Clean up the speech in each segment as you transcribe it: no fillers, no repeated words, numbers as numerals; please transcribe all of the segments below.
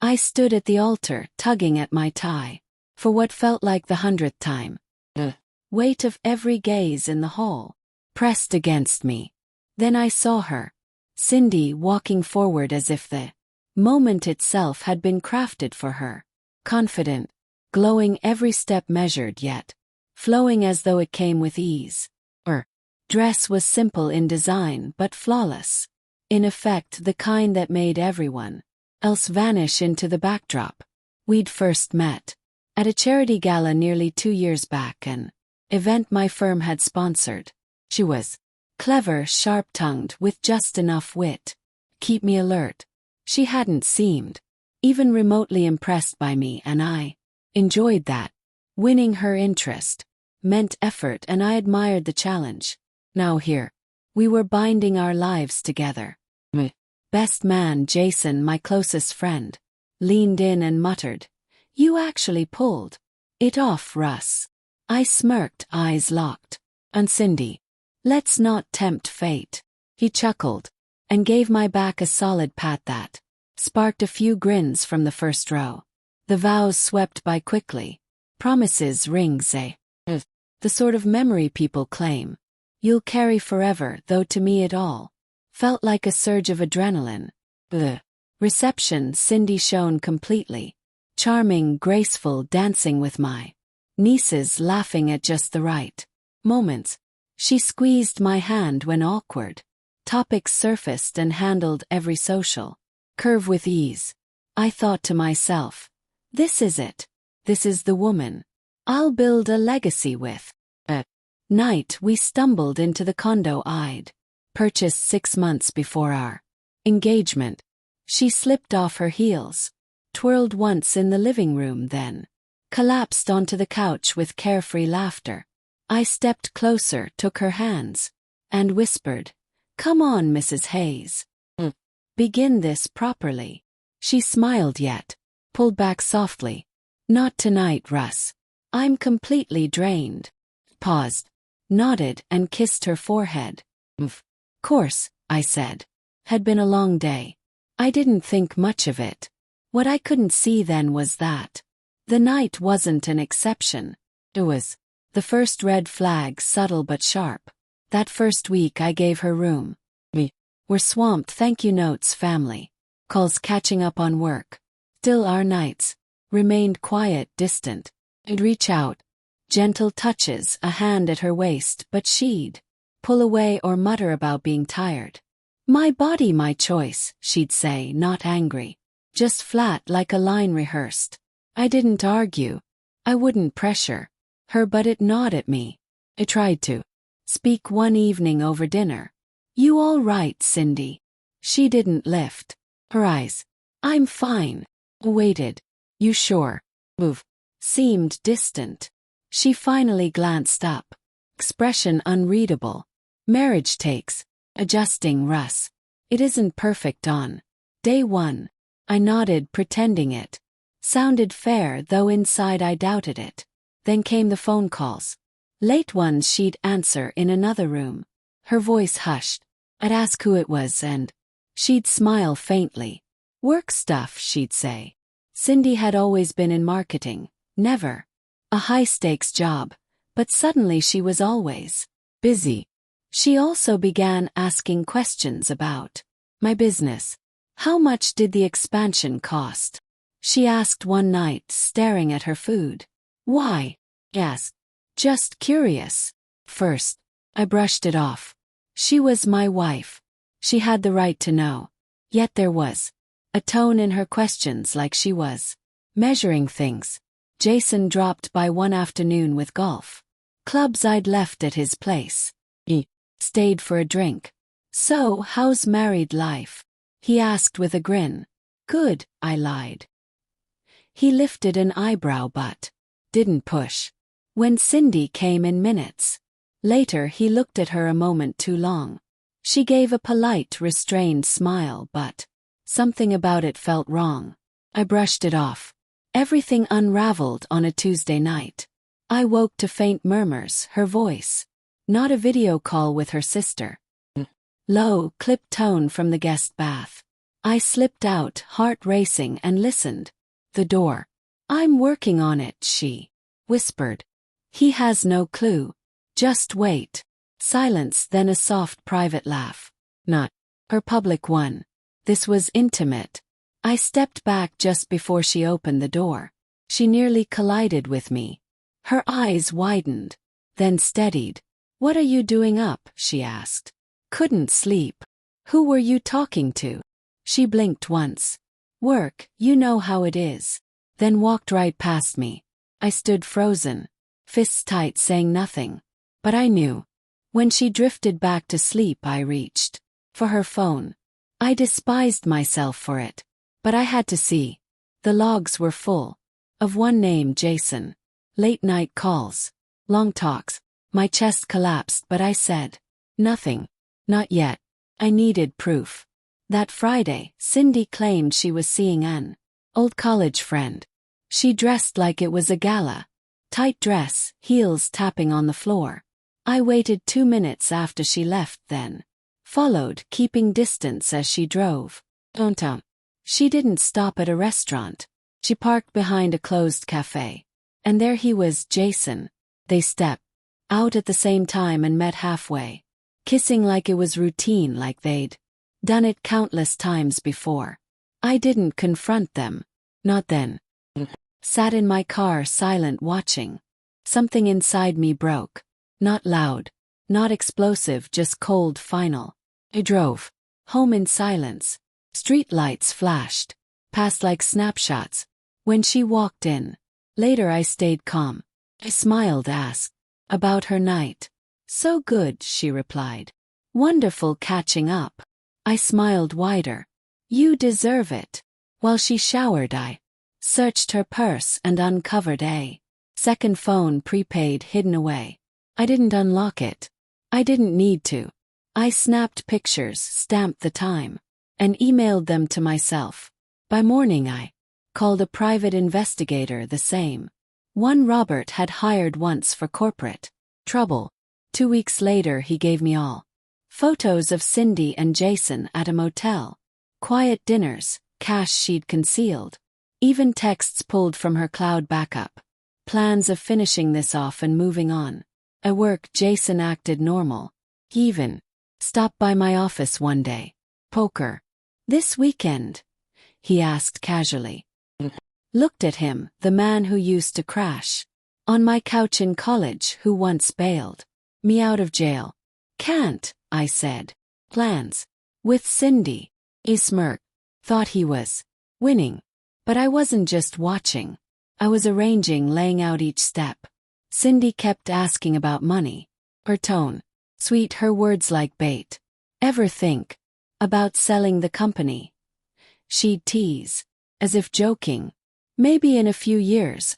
I stood at the altar, tugging at my tie. For what felt like the 100th time. The weight of every gaze in the hall pressed against me. Then I saw her, Cindy, walking forward as if the moment itself had been crafted for her. Confident, glowing, every step measured yet flowing as though it came with ease. Her dress was simple in design but flawless. In effect, the kind that made everyone else vanish into the backdrop. We'd first met at a charity gala nearly 2 years back, an event my firm had sponsored. She was clever, sharp-tongued, with just enough wit to keep me alert. She hadn't seemed even remotely impressed by me, and I enjoyed that. Winning her interest meant effort, and I admired the challenge. Now here we were, binding our lives together. My best man, Jason, my closest friend, leaned in and muttered, "You actually pulled it off, Russ." I smirked, eyes locked on Cindy. "Let's not tempt fate." He chuckled and gave my back a solid pat that sparked a few grins from the first row. The vows swept by quickly. Promises, rings, the sort of memory people claim you'll carry forever, though to me it all felt like a surge of adrenaline. The reception, Cindy shone completely. Charming, graceful, dancing with my nieces, laughing at just the right moments. She squeezed my hand when awkward topics surfaced and handled every social curve with ease. I thought to myself, this is it. This is the woman I'll build a legacy with. At night, we stumbled into the condo I'd purchased 6 months before our engagement. She slipped off her heels, twirled once in the living room, then collapsed onto the couch with carefree laughter. I stepped closer, took her hands, and whispered, "Come on, Mrs. Hayes. Begin this properly." She smiled yet pulled back softly. "Not tonight, Russ. I'm completely drained." Paused, nodded, and kissed her forehead. "Of course," I said. Had been a long day. I didn't think much of it. What I couldn't see then was that the night wasn't an exception. It was the first red flag, subtle but sharp. That first week I gave her room. We were swamped, thank you notes, family calls, catching up on work. Still, our nights remained quiet, distant. I'd reach out, gentle touches, a hand at her waist, but she'd pull away or mutter about being tired. "My body, my choice," she'd say, not angry, just flat, like a line rehearsed. I didn't argue. I wouldn't pressure her, but it gnawed at me. I tried to speak one evening over dinner. "You all right, Cindy?" She didn't lift her eyes. "I'm fine." Waited. "You sure?" Move seemed distant. She finally glanced up. Expression unreadable. "Marriage takes adjusting, Russ. It isn't perfect on day one." I nodded, pretending it sounded fair, though inside I doubted it. Then came the phone calls. Late ones she'd answer in another room. Her voice hushed. I'd ask who it was, and she'd smile faintly. "Work stuff," she'd say. Cindy had always been in marketing, never a high-stakes job, but suddenly she was always busy. She also began asking questions about my business. How much did the expansion cost? She asked one night, staring at her food. "Why?" I asked. "Just curious." First, I brushed it off. She was my wife. She had the right to know. Yet there was a tone in her questions, like she was measuring things. Jason dropped by one afternoon with golf clubs I'd left at his place. He stayed for a drink. "So, how's married life?" he asked with a grin. "Good," I lied. He lifted an eyebrow but didn't push. When Cindy came in minutes later, he looked at her a moment too long. She gave a polite, restrained smile, but something about it felt wrong. I brushed it off. Everything unraveled on a Tuesday night. I woke to faint murmurs, her voice. Not a video call with her sister. Low, clipped tone from the guest bath. I slipped out, heart racing, and listened. The door. I'm working on it, she whispered. He has no clue. Just wait. Silence, then a soft private laugh. Not her public one. This was intimate. I stepped back just before she opened the door. She nearly collided with me. Her eyes widened, then steadied. What are you doing up? She asked. Couldn't sleep. Who were you talking to? She blinked once. Work, you know how it is. Then walked right past me. I stood frozen, fists tight, saying nothing. But I knew. When she drifted back to sleep, I reached for her phone. I despised myself for it. But I had to see. The logs were full. Of one name, Jason. Late night calls. Long talks. My chest collapsed, but I said nothing. Not yet. I needed proof. That Friday, Cindy claimed she was seeing an old college friend. She dressed like it was a gala. Tight dress, heels tapping on the floor. I waited 2 minutes after she left, then followed, keeping distance as she drove. She didn't stop at a restaurant. She parked behind a closed cafe. And there he was, Jason. They stepped out at the same time and met halfway, kissing like it was routine, like they'd done it countless times before. I didn't confront them. Not then. Sat in my car, silent, watching. Something inside me broke. Not loud. Not explosive, just cold, final. I drove home in silence. Street lights flashed past like snapshots. When she walked in. Later I stayed calm. I smiled, asked about her night. So good, she replied. Wonderful catching up. I smiled wider. You deserve it. While she showered, I searched her purse and uncovered a second phone, prepaid, hidden away. I didn't unlock it. I didn't need to. I snapped pictures, stamped the time, and emailed them to myself. By morning I called a private investigator, the same one Robert had hired once for corporate trouble. 2 weeks later he gave me all photos of Cindy and Jason at a motel. Quiet dinners, cash she'd concealed. Even texts pulled from her cloud backup. Plans of finishing this off and moving on. At work, Jason acted normal. He even stopped by my office one day. Poker. This weekend? He asked casually. Looked at him, the man who used to crash on my couch in college, who once bailed me out of jail. Can't, I said. Plans. With Cindy. He smirked. Thought he was winning. But I wasn't just watching. I was arranging, laying out each step. Cindy kept asking about money. Her tone sweet, her words like bait. Ever think about selling the company? She'd tease, as if joking. Maybe in a few years,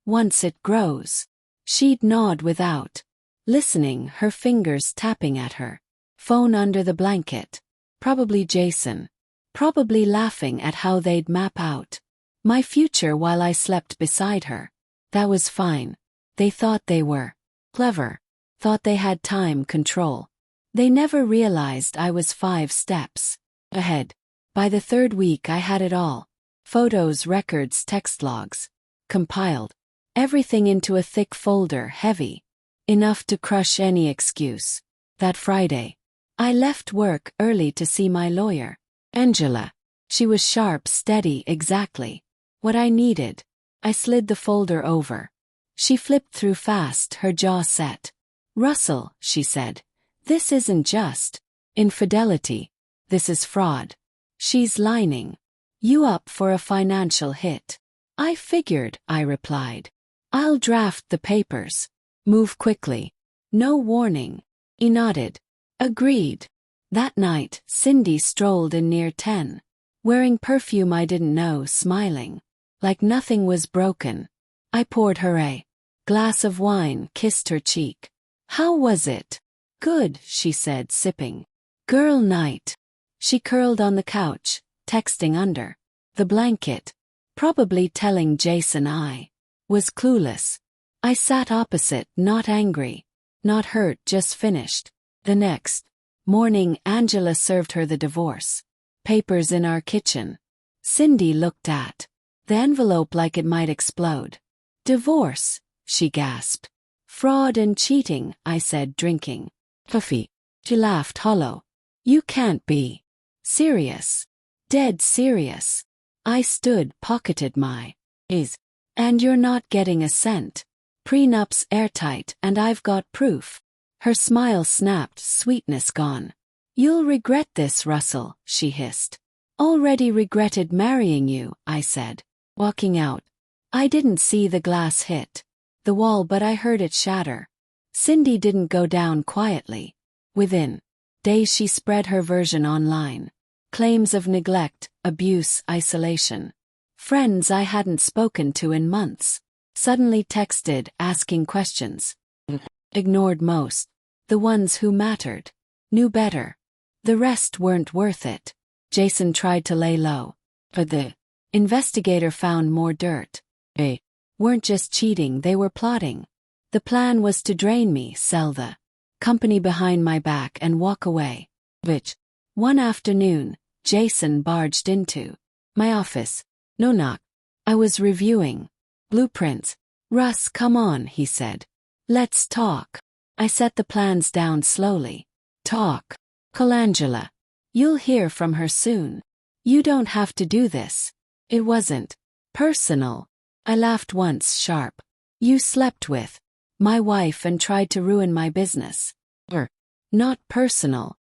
once it grows. She'd nod without listening, her fingers tapping at her phone under the blanket. Probably Jason. Probably laughing at how they'd map out my future while I slept beside her. That was fine. They thought they were clever. Thought they had time control. They never realized I was 5 steps ahead. By the 3rd week I had it all. Photos, records, text logs. Compiled. Everything into a thick folder, heavy. Enough to crush any excuse. That Friday, I left work early to see my lawyer, Angela. She was sharp, steady, exactly what I needed. I slid the folder over. She flipped through fast, her jaw set. Russell, she said, this isn't just infidelity. This is fraud. She's lining you up for a financial hit. I figured, I replied. I'll draft the papers. Move quickly. No warning. He nodded. Agreed. That night, Cindy strolled in near 10, wearing perfume I didn't know, smiling like nothing was broken. I poured her a glass of wine, kissed her cheek. How was it? Good, she said, sipping. Girl night. She curled on the couch, texting under the blanket, probably telling Jason I was clueless. I sat opposite, not angry, not hurt, just finished. The next morning, Angela served her the divorce Papers in our kitchen. Cindy looked at the envelope like it might explode. Divorce, she gasped. Fraud and cheating, I said, drinking. Puffy. She laughed hollow. You can't be serious. Dead serious. I stood, pocketed my is. And you're not getting a cent. Prenup's airtight, and I've got proof. Her smile snapped, sweetness gone. You'll regret this, Russell, she hissed. Already regretted marrying you, I said, walking out. I didn't see the glass hit the wall, but I heard it shatter. Cindy didn't go down quietly. Within days she spread her version online. Claims of neglect, abuse, isolation. Friends I hadn't spoken to in months suddenly texted asking questions. Ignored most. The ones who mattered knew better. The rest weren't worth it. Jason tried to lay low, but the investigator found more dirt. They weren't just cheating, they were plotting. The plan was to drain me, sell the company behind my back, and walk away. Which, one afternoon, Jason barged into my office. No knock. I was reviewing blueprints. Russ, come on, he said. Let's talk. I set the plans down slowly. Talk. Call Angela. You'll hear from her soon. You don't have to do this. It wasn't personal. I laughed once, sharp. You slept with my wife and tried to ruin my business. Not personal.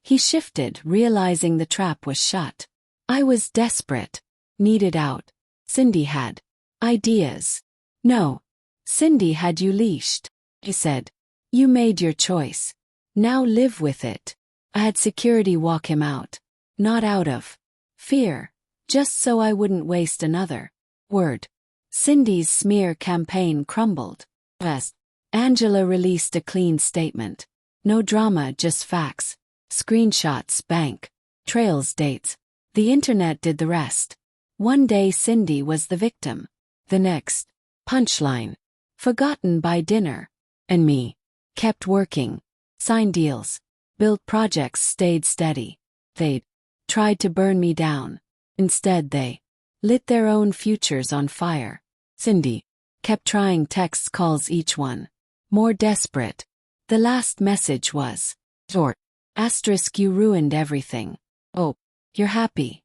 He shifted, realizing the trap was shut. I was desperate. Needed out. Cindy had ideas. No. Cindy had you leashed. He said. You made your choice. Now live with it. I had security walk him out. Not out of fear. Just so I wouldn't waste another word. Cindy's smear campaign crumbled. Best. Angela released a clean statement. No drama, just facts. Screenshots, bank trails, dates. The internet did the rest. One day Cindy was the victim. The next, punchline. Forgotten by dinner. And me. Kept working. Signed deals. Built projects, stayed steady. They'd tried to burn me down. Instead they lit their own futures on fire. Cindy kept trying, texts, calls, each one more desperate. The last message was short. Asterisk, you ruined everything. Oh, you're happy.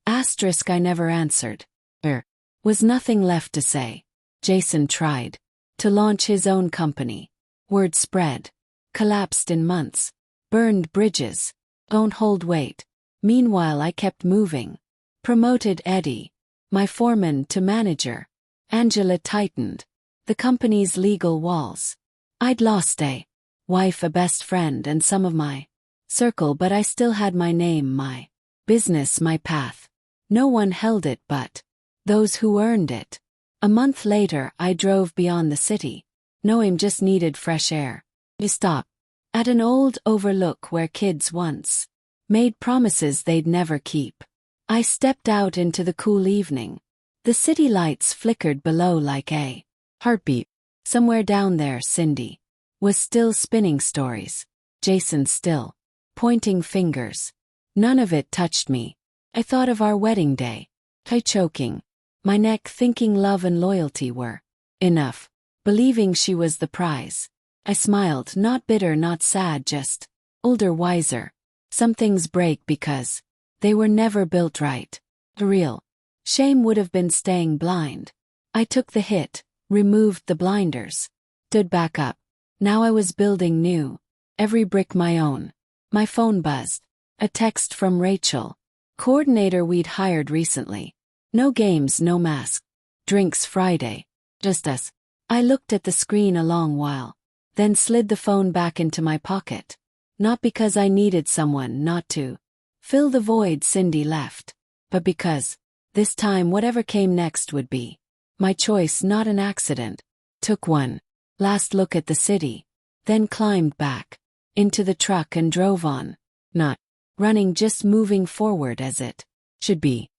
Asterisk, I never answered. There was nothing left to say. Jason tried to launch his own company. Word spread. Collapsed in months. Burned bridges. Don't hold weight. Meanwhile I kept moving. Promoted Eddie, my foreman, to manager. Angela tightened the company's legal walls. I'd lost a wife, a best friend, and some of my circle, but I still had my name, my business, my path. No one held it but those who earned it. A month later I drove beyond the city. Knowing just needed fresh air. We stopped at an old overlook where kids once made promises they'd never keep. I stepped out into the cool evening. The city lights flickered below like a heartbeat. Somewhere down there Cindy was still spinning stories. Jason still pointing fingers. None of it touched me. I thought of our wedding day. I choking my neck, thinking love and loyalty were enough. Believing she was the prize. I smiled, not bitter, not sad, just older, wiser. Some things break because they were never built right. The real shame would have been staying blind. I took the hit, removed the blinders, stood back up. Now I was building new. Every brick my own. My phone buzzed. A text from Rachel, coordinator we'd hired recently. No games, no mask. Drinks Friday. Just us. I looked at the screen a long while, then slid the phone back into my pocket. Not because I needed someone not to fill the void Cindy left, but because this time whatever came next would be my choice, not an accident. Took one last look at the city, then climbed back into the truck and drove on, not running, just moving forward as it should be.